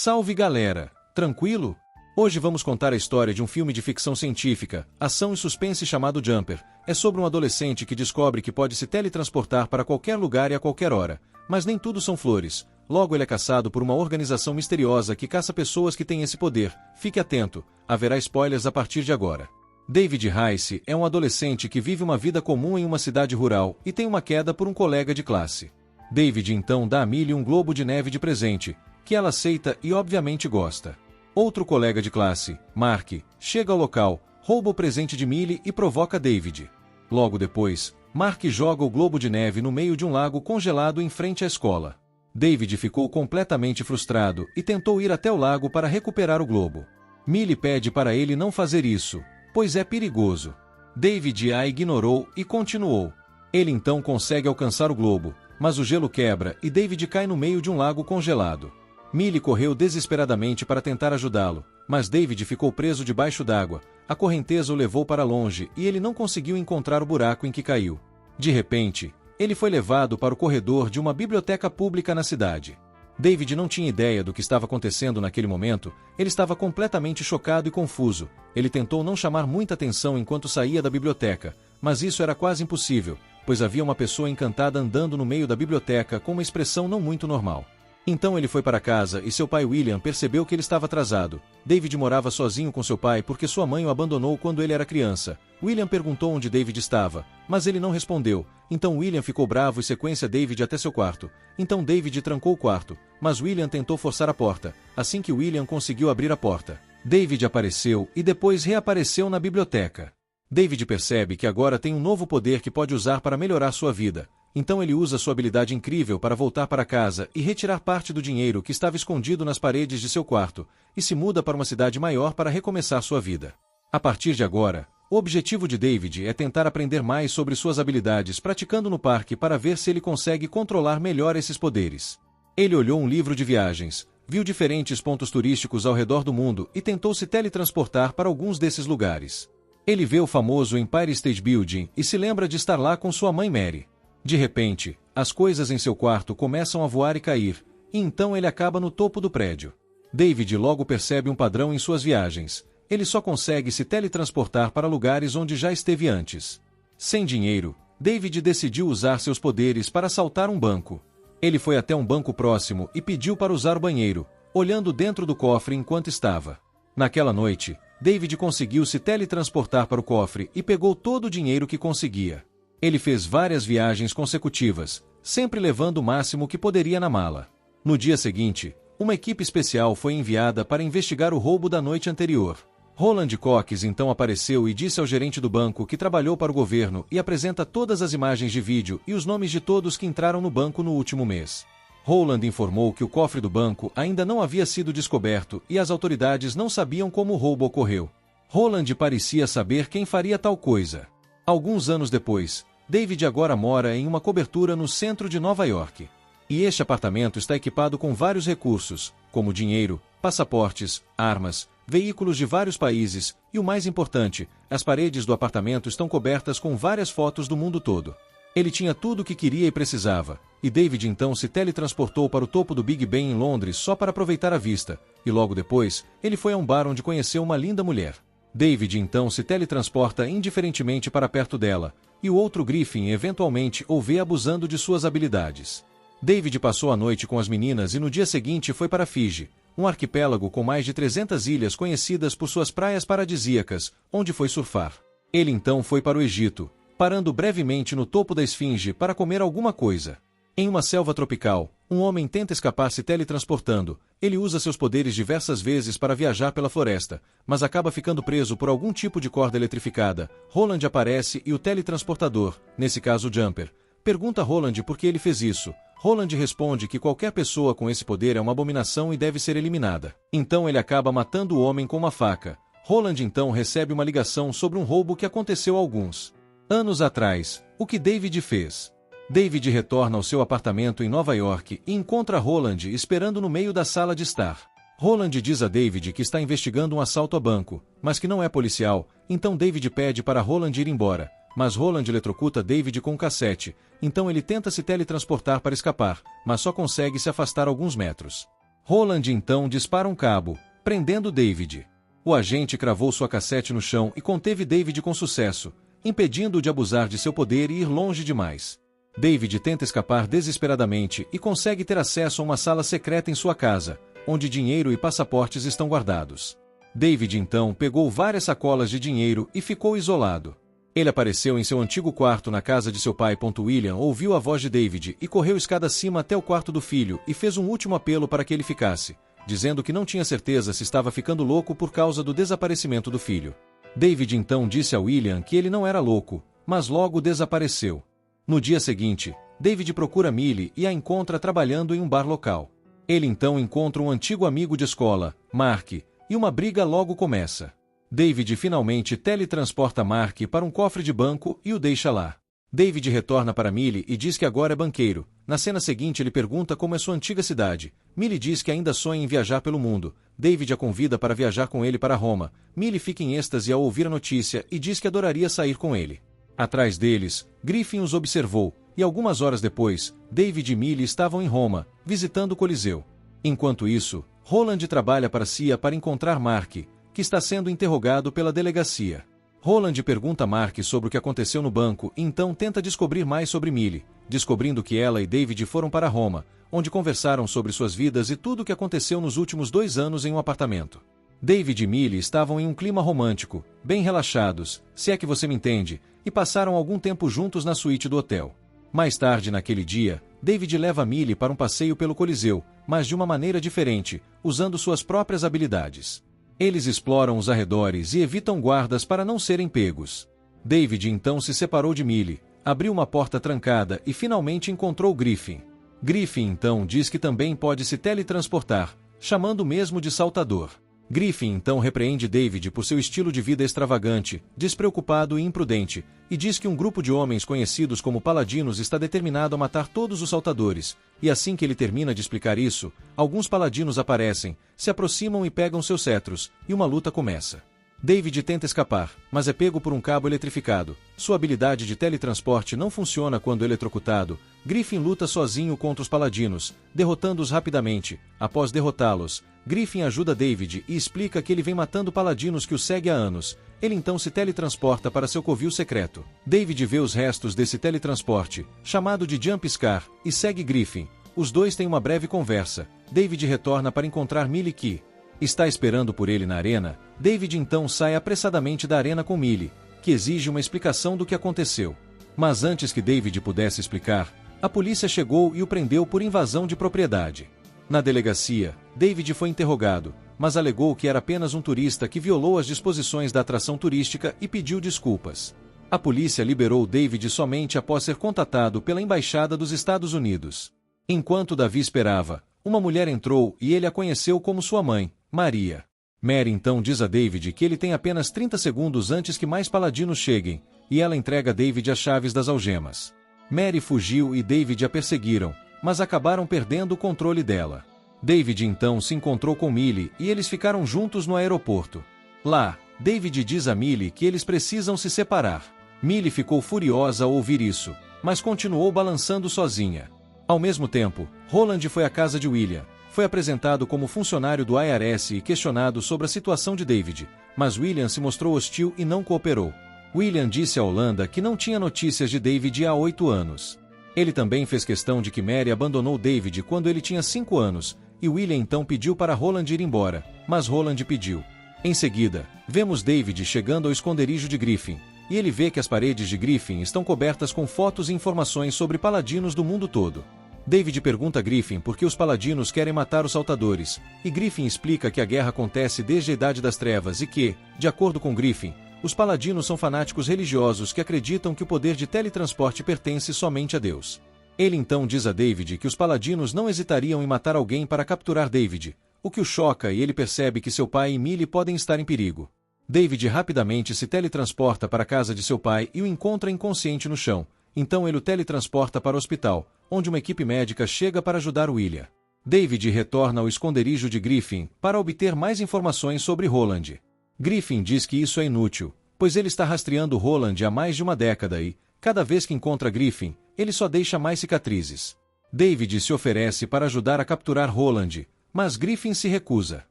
Salve galera, tranquilo? Hoje vamos contar a história de um filme de ficção científica, ação e suspense chamado Jumper. É sobre um adolescente que descobre que pode se teletransportar para qualquer lugar e a qualquer hora. Mas nem tudo são flores. Logo ele é caçado por uma organização misteriosa que caça pessoas que têm esse poder. Fique atento, haverá spoilers a partir de agora. David Rice é um adolescente que vive uma vida comum em uma cidade rural e tem uma queda por um colega de classe. David então dá a Millie um globo de neve de presente, que ela aceita e obviamente gosta. Outro colega de classe, Mark, chega ao local, rouba o presente de Millie e provoca David. Logo depois, Mark joga o globo de neve no meio de um lago congelado em frente à escola. David ficou completamente frustrado e tentou ir até o lago para recuperar o globo. Millie pede para ele não fazer isso, pois é perigoso. David a ignorou e continuou. Ele então consegue alcançar o globo, mas o gelo quebra e David cai no meio de um lago congelado. Millie correu desesperadamente para tentar ajudá-lo, mas David ficou preso debaixo d'água, a correnteza o levou para longe e ele não conseguiu encontrar o buraco em que caiu. De repente, ele foi levado para o corredor de uma biblioteca pública na cidade. David não tinha ideia do que estava acontecendo naquele momento, ele estava completamente chocado e confuso. Ele tentou não chamar muita atenção enquanto saía da biblioteca, mas isso era quase impossível, pois havia uma pessoa encantada andando no meio da biblioteca com uma expressão não muito normal. Então ele foi para casa e seu pai William percebeu que ele estava atrasado. David morava sozinho com seu pai porque sua mãe o abandonou quando ele era criança. William perguntou onde David estava, mas ele não respondeu. Então William ficou bravo e sequência David até seu quarto. Então David trancou o quarto, mas William tentou forçar a porta. Assim que William conseguiu abrir a porta, David apareceu e depois reapareceu na biblioteca. David percebe que agora tem um novo poder que pode usar para melhorar sua vida. Então ele usa sua habilidade incrível para voltar para casa e retirar parte do dinheiro que estava escondido nas paredes de seu quarto, e se muda para uma cidade maior para recomeçar sua vida. A partir de agora, o objetivo de David é tentar aprender mais sobre suas habilidades praticando no parque para ver se ele consegue controlar melhor esses poderes. Ele olhou um livro de viagens, viu diferentes pontos turísticos ao redor do mundo e tentou se teletransportar para alguns desses lugares. Ele vê o famoso Empire State Building e se lembra de estar lá com sua mãe Mary. De repente, as coisas em seu quarto começam a voar e cair, e então ele acaba no topo do prédio. David logo percebe um padrão em suas viagens. Ele só consegue se teletransportar para lugares onde já esteve antes. Sem dinheiro, David decidiu usar seus poderes para assaltar um banco. Ele foi até um banco próximo e pediu para usar o banheiro, olhando dentro do cofre enquanto estava. Naquela noite, David conseguiu se teletransportar para o cofre e pegou todo o dinheiro que conseguia. Ele fez várias viagens consecutivas, sempre levando o máximo que poderia na mala. No dia seguinte, uma equipe especial foi enviada para investigar o roubo da noite anterior. Roland Cox então apareceu e disse ao gerente do banco que trabalhou para o governo e apresenta todas as imagens de vídeo e os nomes de todos que entraram no banco no último mês. Roland informou que o cofre do banco ainda não havia sido descoberto e as autoridades não sabiam como o roubo ocorreu. Roland parecia saber quem faria tal coisa. Alguns anos depois, David agora mora em uma cobertura no centro de Nova York. E este apartamento está equipado com vários recursos, como dinheiro, passaportes, armas, veículos de vários países e o mais importante, as paredes do apartamento estão cobertas com várias fotos do mundo todo. Ele tinha tudo o que queria e precisava, e David então se teletransportou para o topo do Big Ben em Londres só para aproveitar a vista, e logo depois, ele foi a um bar onde conheceu uma linda mulher. David então se teletransporta indiferentemente para perto dela, e o outro Griffin eventualmente o vê abusando de suas habilidades. David passou a noite com as meninas e no dia seguinte foi para Fiji, um arquipélago com mais de 300 ilhas conhecidas por suas praias paradisíacas, onde foi surfar. Ele então foi para o Egito, parando brevemente no topo da esfinge para comer alguma coisa. Em uma selva tropical, um homem tenta escapar se teletransportando. Ele usa seus poderes diversas vezes para viajar pela floresta, mas acaba ficando preso por algum tipo de corda eletrificada. Roland aparece e o teletransportador, nesse caso o Jumper, pergunta a Roland por que ele fez isso. Roland responde que qualquer pessoa com esse poder é uma abominação e deve ser eliminada. Então ele acaba matando o homem com uma faca. Roland então recebe uma ligação sobre um roubo que aconteceu alguns anos atrás. O que David fez? David retorna ao seu apartamento em Nova York e encontra Roland esperando no meio da sala de estar. Roland diz a David que está investigando um assalto a banco, mas que não é policial, então David pede para Roland ir embora, mas Roland eletrocuta David com um cassete, então ele tenta se teletransportar para escapar, mas só consegue se afastar alguns metros. Roland então dispara um cabo, prendendo David. O agente cravou sua cassete no chão e conteve David com sucesso, impedindo-o de abusar de seu poder e ir longe demais. David tenta escapar desesperadamente e consegue ter acesso a uma sala secreta em sua casa, onde dinheiro e passaportes estão guardados. David então pegou várias sacolas de dinheiro e ficou isolado. Ele apareceu em seu antigo quarto na casa de seu pai. William ouviu a voz de David e correu escada acima até o quarto do filho e fez um último apelo para que ele ficasse, dizendo que não tinha certeza se estava ficando louco por causa do desaparecimento do filho. David então disse a William que ele não era louco, mas logo desapareceu. No dia seguinte, David procura Millie e a encontra trabalhando em um bar local. Ele então encontra um antigo amigo de escola, Mark, e uma briga logo começa. David finalmente teletransporta Mark para um cofre de banco e o deixa lá. David retorna para Millie e diz que agora é banqueiro. Na cena seguinte ele pergunta como é sua antiga cidade. Millie diz que ainda sonha em viajar pelo mundo. David a convida para viajar com ele para Roma. Millie fica em êxtase ao ouvir a notícia e diz que adoraria sair com ele. Atrás deles, Griffin os observou, e algumas horas depois, David e Millie estavam em Roma, visitando o Coliseu. Enquanto isso, Roland trabalha para CIA para encontrar Mark, que está sendo interrogado pela delegacia. Roland pergunta a Mark sobre o que aconteceu no banco e então tenta descobrir mais sobre Millie, descobrindo que ela e David foram para Roma, onde conversaram sobre suas vidas e tudo o que aconteceu nos últimos 2 anos em um apartamento. David e Millie estavam em um clima romântico, bem relaxados, se é que você me entende, e passaram algum tempo juntos na suíte do hotel. Mais tarde naquele dia, David leva Millie para um passeio pelo Coliseu, mas de uma maneira diferente, usando suas próprias habilidades. Eles exploram os arredores e evitam guardas para não serem pegos. David então se separou de Millie, abriu uma porta trancada e finalmente encontrou Griffin. Griffin então diz que também pode se teletransportar, chamando mesmo de saltador. Griffin então repreende David por seu estilo de vida extravagante, despreocupado e imprudente, e diz que um grupo de homens conhecidos como paladinos está determinado a matar todos os saltadores, e assim que ele termina de explicar isso, alguns paladinos aparecem, se aproximam e pegam seus cetros, e uma luta começa. David tenta escapar, mas é pego por um cabo eletrificado. Sua habilidade de teletransporte não funciona quando eletrocutado. Griffin luta sozinho contra os paladinos, derrotando-os rapidamente. Após derrotá-los, Griffin ajuda David e explica que ele vem matando paladinos que o segue há anos. Ele então se teletransporta para seu covil secreto. David vê os restos desse teletransporte, chamado de Jump Scare, e segue Griffin. Os dois têm uma breve conversa. David retorna para encontrar Millie que está esperando por ele na arena. David então sai apressadamente da arena com Millie, que exige uma explicação do que aconteceu. Mas antes que David pudesse explicar, a polícia chegou e o prendeu por invasão de propriedade. Na delegacia, David foi interrogado, mas alegou que era apenas um turista que violou as disposições da atração turística e pediu desculpas. A polícia liberou David somente após ser contatado pela Embaixada dos Estados Unidos. Enquanto Davi esperava, uma mulher entrou e ele a conheceu como sua mãe, Maria. Mary então diz a David que ele tem apenas 30 segundos antes que mais paladinos cheguem, e ela entrega a David as chaves das algemas. Mary fugiu e David a perseguiram, mas acabaram perdendo o controle dela. David então se encontrou com Millie e eles ficaram juntos no aeroporto. Lá, David diz a Millie que eles precisam se separar. Millie ficou furiosa ao ouvir isso, mas continuou balançando sozinha. Ao mesmo tempo, Roland foi à casa de William. Foi apresentado como funcionário do IRS e questionado sobre a situação de David, mas William se mostrou hostil e não cooperou. William disse a Holanda que não tinha notícias de David há 8 anos. Ele também fez questão de que Mary abandonou David quando ele tinha 5 anos, e William então pediu para Roland ir embora, mas Roland pediu. Em seguida, vemos David chegando ao esconderijo de Griffin, e ele vê que as paredes de Griffin estão cobertas com fotos e informações sobre paladinos do mundo todo. David pergunta a Griffin por que os paladinos querem matar os saltadores, e Griffin explica que a guerra acontece desde a Idade das Trevas e que, de acordo com Griffin, os paladinos são fanáticos religiosos que acreditam que o poder de teletransporte pertence somente a Deus. Ele então diz a David que os paladinos não hesitariam em matar alguém para capturar David, o que o choca e ele percebe que seu pai e Millie podem estar em perigo. David rapidamente se teletransporta para a casa de seu pai e o encontra inconsciente no chão. Então ele o teletransporta para o hospital, onde uma equipe médica chega para ajudar William. David retorna ao esconderijo de Griffin para obter mais informações sobre Roland. Griffin diz que isso é inútil, pois ele está rastreando Roland há mais de uma década e, cada vez que encontra Griffin, ele só deixa mais cicatrizes. David se oferece para ajudar a capturar Roland, mas Griffin se recusa.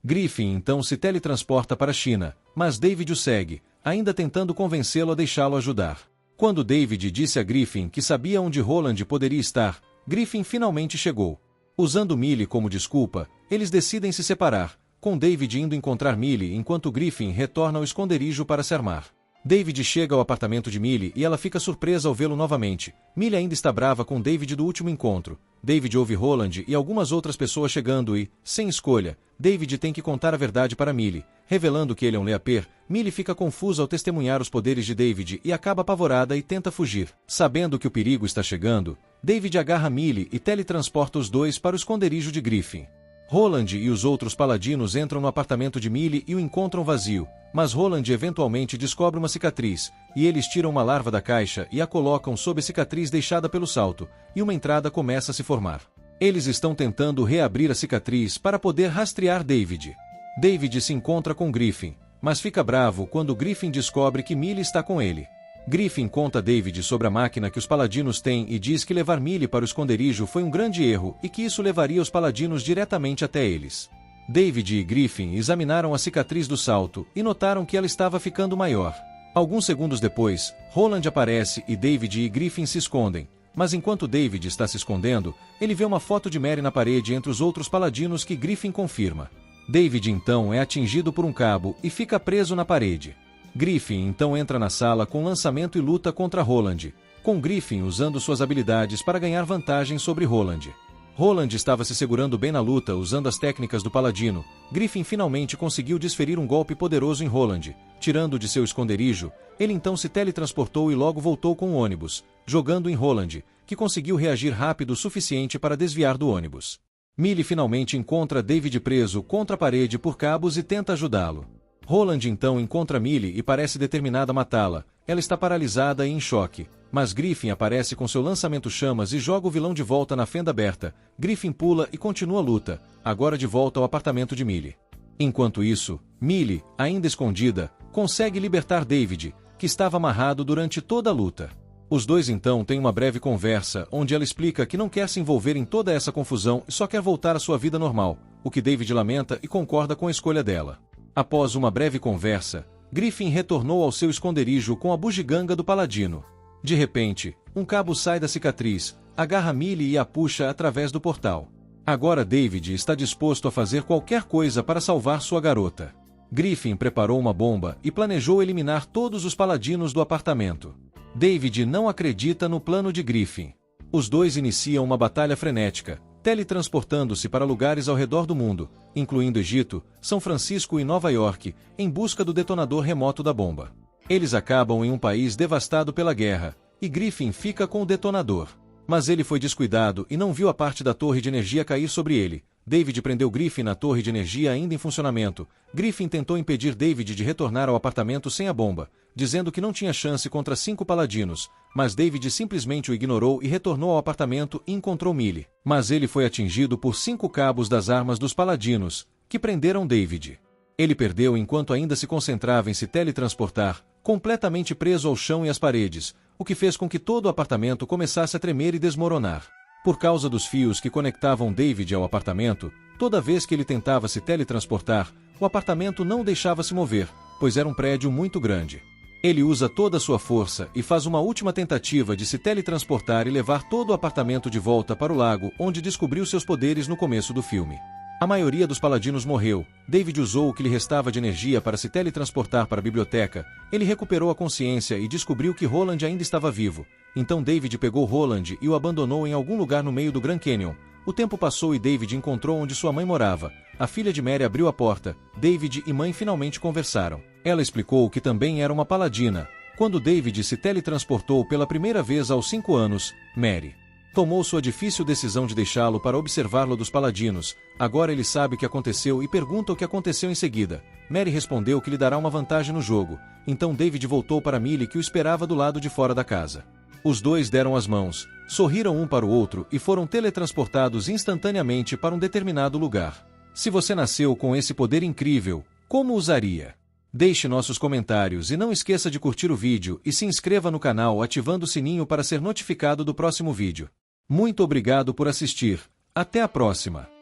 Griffin então se teletransporta para a China, mas David o segue, ainda tentando convencê-lo a deixá-lo ajudar. Quando David disse a Griffin que sabia onde Roland poderia estar, Griffin finalmente chegou. Usando Millie como desculpa, eles decidem se separar, com David indo encontrar Millie enquanto Griffin retorna ao esconderijo para se armar. David chega ao apartamento de Millie e ela fica surpresa ao vê-lo novamente. Millie ainda está brava com David do último encontro. David ouve Roland e algumas outras pessoas chegando e, sem escolha, David tem que contar a verdade para Millie. Revelando que ele é um leaper, Millie fica confusa ao testemunhar os poderes de David e acaba apavorada e tenta fugir. Sabendo que o perigo está chegando, David agarra Millie e teletransporta os dois para o esconderijo de Griffin. Roland e os outros paladinos entram no apartamento de Millie e o encontram vazio, mas Roland eventualmente descobre uma cicatriz, e eles tiram uma larva da caixa e a colocam sob a cicatriz deixada pelo salto, e uma entrada começa a se formar. Eles estão tentando reabrir a cicatriz para poder rastrear David. David se encontra com Griffin, mas fica bravo quando Griffin descobre que Millie está com ele. Griffin conta a David sobre a máquina que os paladinos têm e diz que levar Millie para o esconderijo foi um grande erro e que isso levaria os paladinos diretamente até eles. David e Griffin examinaram a cicatriz do salto e notaram que ela estava ficando maior. Alguns segundos depois, Roland aparece e David e Griffin se escondem, mas enquanto David está se escondendo, ele vê uma foto de Mary na parede entre os outros paladinos que Griffin confirma. David então é atingido por um cabo e fica preso na parede. Griffin então entra na sala com lançamento e luta contra Roland, com Griffin usando suas habilidades para ganhar vantagem sobre Roland. Roland estava se segurando bem na luta usando as técnicas do paladino. Griffin finalmente conseguiu desferir um golpe poderoso em Roland, tirando-o de seu esconderijo. Ele então se teletransportou e logo voltou com o ônibus, jogando em Roland, que conseguiu reagir rápido o suficiente para desviar do ônibus. Millie finalmente encontra David preso contra a parede por cabos e tenta ajudá-lo. Roland então encontra Millie e parece determinada a matá-la. Ela está paralisada e em choque, mas Griffin aparece com seu lançamento-chamas e joga o vilão de volta na fenda aberta. Griffin pula e continua a luta, agora de volta ao apartamento de Millie. Enquanto isso, Millie, ainda escondida, consegue libertar David, que estava amarrado durante toda a luta. Os dois então têm uma breve conversa, onde ela explica que não quer se envolver em toda essa confusão e só quer voltar à sua vida normal, o que David lamenta e concorda com a escolha dela. Após uma breve conversa, Griffin retornou ao seu esconderijo com a bugiganga do paladino. De repente, um cabo sai da cicatriz, agarra Millie e a puxa através do portal. Agora David está disposto a fazer qualquer coisa para salvar sua garota. Griffin preparou uma bomba e planejou eliminar todos os paladinos do apartamento. David não acredita no plano de Griffin. Os dois iniciam uma batalha frenética, teletransportando-se para lugares ao redor do mundo, incluindo Egito, São Francisco e Nova York, em busca do detonador remoto da bomba. Eles acabam em um país devastado pela guerra, e Griffin fica com o detonador. Mas ele foi descuidado e não viu a parte da torre de energia cair sobre ele. David prendeu Griffin na torre de energia ainda em funcionamento. Griffin tentou impedir David de retornar ao apartamento sem a bomba, dizendo que não tinha chance contra 5 paladinos, mas David simplesmente o ignorou e retornou ao apartamento e encontrou Millie. Mas ele foi atingido por 5 cabos das armas dos paladinos, que prenderam David. Ele perdeu enquanto ainda se concentrava em se teletransportar, completamente preso ao chão e às paredes, o que fez com que todo o apartamento começasse a tremer e desmoronar. Por causa dos fios que conectavam David ao apartamento, toda vez que ele tentava se teletransportar, o apartamento não deixava se mover, pois era um prédio muito grande. Ele usa toda a sua força e faz uma última tentativa de se teletransportar e levar todo o apartamento de volta para o lago onde descobriu seus poderes no começo do filme. A maioria dos paladinos morreu. David usou o que lhe restava de energia para se teletransportar para a biblioteca. Ele recuperou a consciência e descobriu que Roland ainda estava vivo. Então David pegou Roland e o abandonou em algum lugar no meio do Grand Canyon. O tempo passou e David encontrou onde sua mãe morava. A filha de Mary abriu a porta. David e mãe finalmente conversaram. Ela explicou que também era uma paladina. Quando David se teletransportou pela primeira vez aos 5 anos, Mary tomou sua difícil decisão de deixá-lo para observá-lo dos paladinos. Agora ele sabe o que aconteceu e pergunta o que aconteceu em seguida. Mary respondeu que lhe dará uma vantagem no jogo. Então David voltou para Millie que o esperava do lado de fora da casa. Os dois deram as mãos, sorriram um para o outro e foram teletransportados instantaneamente para um determinado lugar. Se você nasceu com esse poder incrível, como usaria? Deixe nossos comentários e não esqueça de curtir o vídeo e se inscreva no canal ativando o sininho para ser notificado do próximo vídeo. Muito obrigado por assistir. Até a próxima!